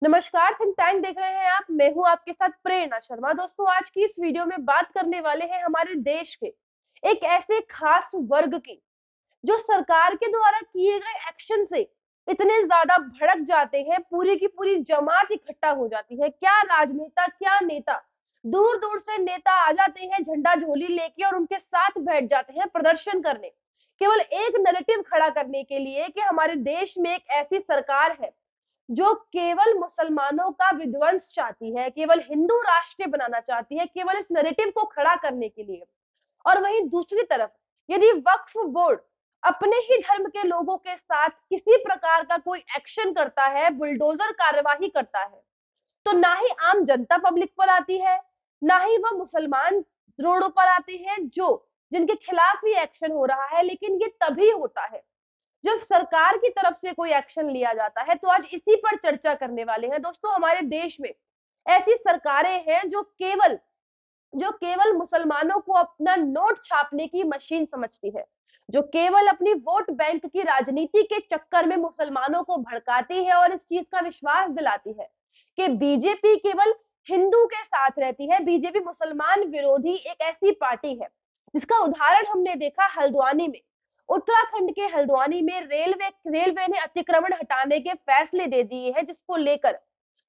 नमस्कार, think tank देख रहे हैं आप। मैं हूं आपके साथ प्रेरणा शर्मा। दोस्तों, आज की इस वीडियो में बात करने वाले हैं हमारे देश के एक ऐसे खास वर्ग की जो सरकार के द्वारा किए गए एक्शन से इतने ज्यादा भड़क जाते हैं, पूरी की पूरी जमात इकट्ठा हो जाती है। क्या राजनेता, क्या नेता, दूर दूर से नेता आ जाते हैं झंडा झोली लेके और उनके साथ बैठ जाते हैं प्रदर्शन करने, केवल एक नैरेटिव खड़ा करने के लिए कि हमारे देश में एक ऐसी सरकार है जो केवल मुसलमानों का विध्वंस चाहती है, केवल हिंदू राष्ट्र बनाना चाहती है, केवल इस नैरेटिव को खड़ा करने के लिए। और वहीं दूसरी तरफ यदि वक्फ बोर्ड अपने ही धर्म के लोगों के साथ किसी प्रकार का कोई एक्शन करता है, बुलडोजर कार्यवाही करता है, तो ना ही आम जनता पब्लिक पर आती है, ना ही वह मुसलमान रोडों पर आते हैं जो जिनके खिलाफ ही एक्शन हो रहा है। लेकिन ये तभी होता है जब सरकार की तरफ से कोई एक्शन लिया जाता है। तो आज इसी पर चर्चा करने वाले हैं। दोस्तों, हमारे देश में ऐसी सरकारें हैं जो केवल मुसलमानों को अपना नोट छापने की मशीन समझती है, जो केवल अपनी वोट बैंक की राजनीति के चक्कर में मुसलमानों को भड़काती है और इस चीज का विश्वास दिलाती है कि बीजेपी केवल हिंदू के साथ रहती है। बीजेपी मुसलमान विरोधी एक ऐसी पार्टी है जिसका उदाहरण हमने देखा हल्द्वानी में। उत्तराखंड के हल्द्वानी में रेलवे ने अतिक्रमण हटाने के फैसले दे दिए हैं, जिसको लेकर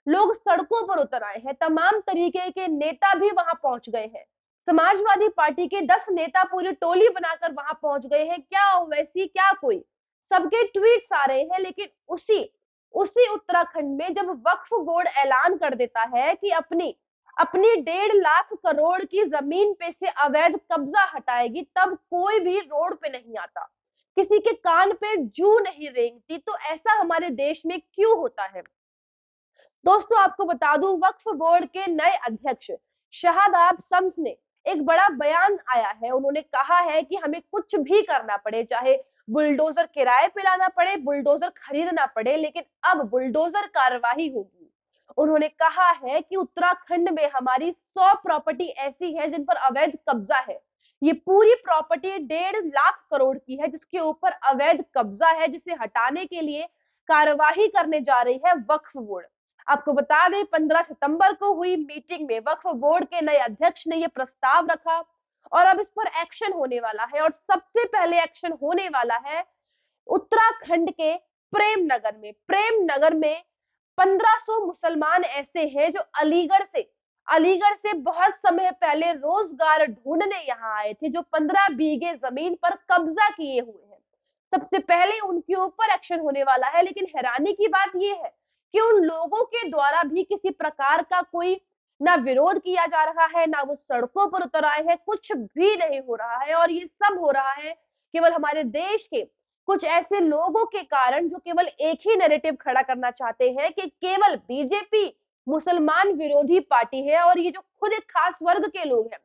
लोग सड़कों पर उतर आए हैं। तमाम तरीके के नेता भी वहां पहुंच गए हैं। समाजवादी पार्टी के 10 नेता पूरी टोली बनाकर वहां पहुंच गए हैं। क्या ओवैसी, क्या कोई, सबके ट्वीट्स आ रहे हैं। लेकिन उसी उसी उत्तराखंड में जब वक्फ बोर्ड ऐलान कर देता है कि अपनी अपनी 1.5 लाख करोड़ की जमीन पे से अवैध कब्जा हटाएगी, तब कोई भी रोड पे नहीं आता, किसी के कान पे जू नहीं रेंगती। तो ऐसा हमारे देश में क्यों होता है? दोस्तों, आपको बता दूं, वक्फ बोर्ड के नए अध्यक्ष शाहदाब शम्स ने एक बड़ा बयान आया है। उन्होंने कहा है कि हमें कुछ भी करना पड़े, चाहे बुलडोजर किराए पे लाना पड़े, बुलडोजर खरीदना पड़े, लेकिन अब बुलडोजर कार्यवाही होगी। उन्होंने कहा है कि उत्तराखंड में हमारी 100 प्रॉपर्टी ऐसी है जिन पर अवैध कब्जा है। ये पूरी प्रॉपर्टी 1.5 लाख करोड़ की है जिसके ऊपर अवैध कब्जा है, जिसे हटाने के लिए कार्यवाही करने जा रही है वक्फ बोर्ड। आपको बता दें, 15 सितंबर को हुई मीटिंग में वक्फ बोर्ड के नए अध्यक्ष ने यह प्रस्ताव रखा और अब इस पर एक्शन होने वाला है। और सबसे पहले एक्शन होने वाला है उत्तराखंड के प्रेमनगर में 1500 मुसलमान ऐसे हैं जो अलीगढ़ से बहुत समय पहले रोजगार ढूंढने यहाँ आए थे, जो 15 बीघे जमीन पर कब्जा किए हुए हैं। सबसे पहले उनके ऊपर एक्शन होने वाला है। लेकिन हैरानी की बात यह है कि उन लोगों के द्वारा भी किसी प्रकार का कोई ना विरोध किया जा रहा है, ना वो सड़कों पर उतर आए हैं, कुछ भी नहीं हो रहा है। और ये सब हो रहा है केवल हमारे देश के कुछ ऐसे लोगों के कारण जो केवल एक ही नैरेटिव खड़ा करना चाहते हैं कि केवल बीजेपी मुसलमान विरोधी पार्टी है। और ये जो खुद एक खास वर्ग के लोग हैं,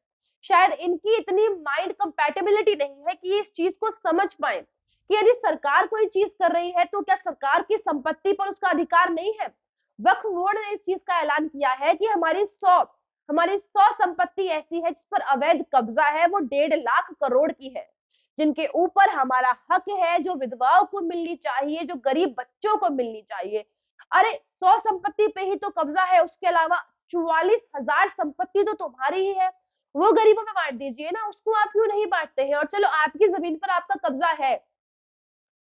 शायद इनकी इतनी माइंड कंपैटिबिलिटी नहीं है कि इस चीज को समझ पाए कि यदि सरकार कोई चीज कर रही है तो क्या सरकार की संपत्ति पर उसका अधिकार नहीं है। वक्फ बोर्ड ने इस चीज का ऐलान किया है कि हमारी 100 संपत्ति ऐसी है जिस पर अवैध कब्जा है, वो 1.5 लाख करोड़ की है, जिनके ऊपर हमारा हक है, जो विधवाओं को मिलनी चाहिए, जो गरीब बच्चों को मिलनी चाहिए। अरे, 100 संपत्ति पे ही तो कब्जा है, उसके अलावा 44,000 संपत्ति तो तुम्हारी ही है, वो गरीबों में बांट दीजिए ना, उसको आप क्यों नहीं बांटते हैं? और चलो, आपकी जमीन पर आपका कब्जा है,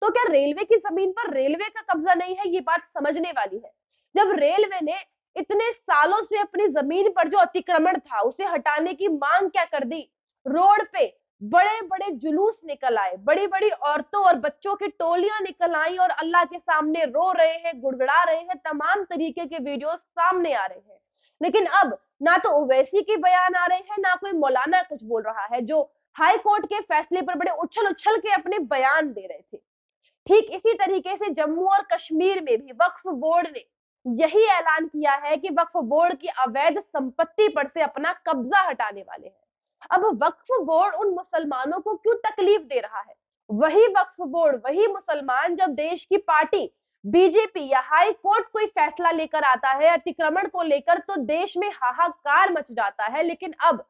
तो क्या रेलवे की जमीन पर रेलवे का कब्जा नहीं है? ये बात समझने वाली है। जब रेलवे ने इतने सालों से अपनी जमीन पर जो अतिक्रमण था उसे हटाने की मांग क्या कर दी, रोड पे बड़े बड़े जुलूस निकल आए, बड़ी बड़ी औरतों और बच्चों की टोलियां निकल आई और अल्लाह के सामने रो रहे हैं, गुड़गुड़ा रहे हैं, तमाम तरीके के वीडियो सामने आ रहे हैं। लेकिन अब ना तो ओवैसी के बयान आ रहे हैं, ना कोई मौलाना कुछ बोल रहा है, जो हाई कोर्ट के फैसले पर बड़े उछल उछल के अपने बयान दे रहे थे। ठीक इसी तरीके से जम्मू और कश्मीर में भी वक्फ बोर्ड ने यही ऐलान किया है कि वक्फ बोर्ड की अवैध संपत्ति पर से अपना कब्जा हटाने वाले हैं। अब वक्फ बोर्ड उन मुसलमानों को क्यों तकलीफ दे रहा है? वही वक्फ बोर्ड, वही मुसलमान, जब देश की पार्टी बीजेपी या हाई कोर्ट कोई फैसला लेकर आता है अतिक्रमण को लेकर, तो देश में हाहाकार मच जाता है। लेकिन अब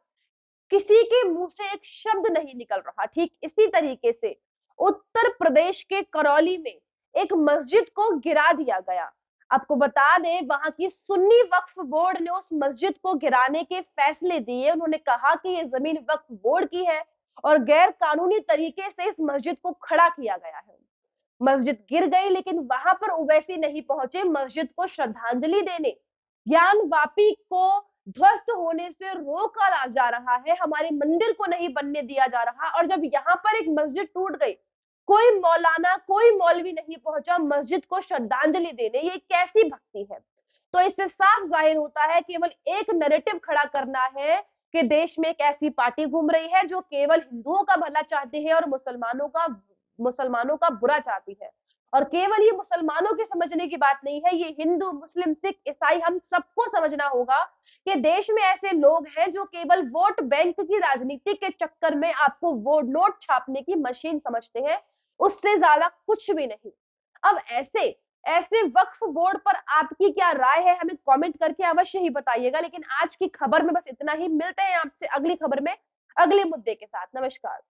किसी के मुंह से एक शब्द नहीं निकल रहा। ठीक इसी तरीके से उत्तर प्रदेश के करौली में एक मस्जिद को गिरा दिया गया। आपको बता दें, वहां की सुन्नी वक्फ बोर्ड ने उस मस्जिद को गिराने के फैसले दिए। उन्होंने कहा कि ये जमीन वक्फ बोर्ड की है और गैर कानूनी तरीके से इस मस्जिद को खड़ा किया गया है। मस्जिद गिर गई, लेकिन वहां पर ओवैसी नहीं पहुंचे मस्जिद को श्रद्धांजलि देने। ज्ञानवापी को ध्वस्त होने से रोका जा रहा है, हमारे मंदिर को नहीं बनने दिया जा रहा। और जब यहाँ पर एक मस्जिद टूट गई, कोई मौलाना कोई मौलवी नहीं पहुंचा मस्जिद को श्रद्धांजलि देने, ये कैसी भक्ति है। तो इससे साफ जाहिर होता है केवल एक नैरेटिव खड़ा करना है कि देश में एक ऐसी पार्टी घूम रही है जो केवल हिंदुओं का भला चाहती है और मुसलमानों का बुरा चाहती है। और केवल ये मुसलमानों के समझने की बात नहीं है, ये हिंदू मुस्लिम सिख ईसाई हम सबको समझना होगा कि देश में ऐसे लोग हैं जो केवल वोट बैंक की राजनीति के चक्कर में आपको वोट नोट छापने की मशीन समझते हैं, उससे ज्यादा कुछ भी नहीं। अब ऐसे ऐसे वक्फ बोर्ड पर आपकी क्या राय है, हमें कमेंट करके अवश्य ही बताइएगा। लेकिन आज की खबर में बस इतना ही, मिलते हैं आपसे अगली खबर में अगले मुद्दे के साथ। नमस्कार।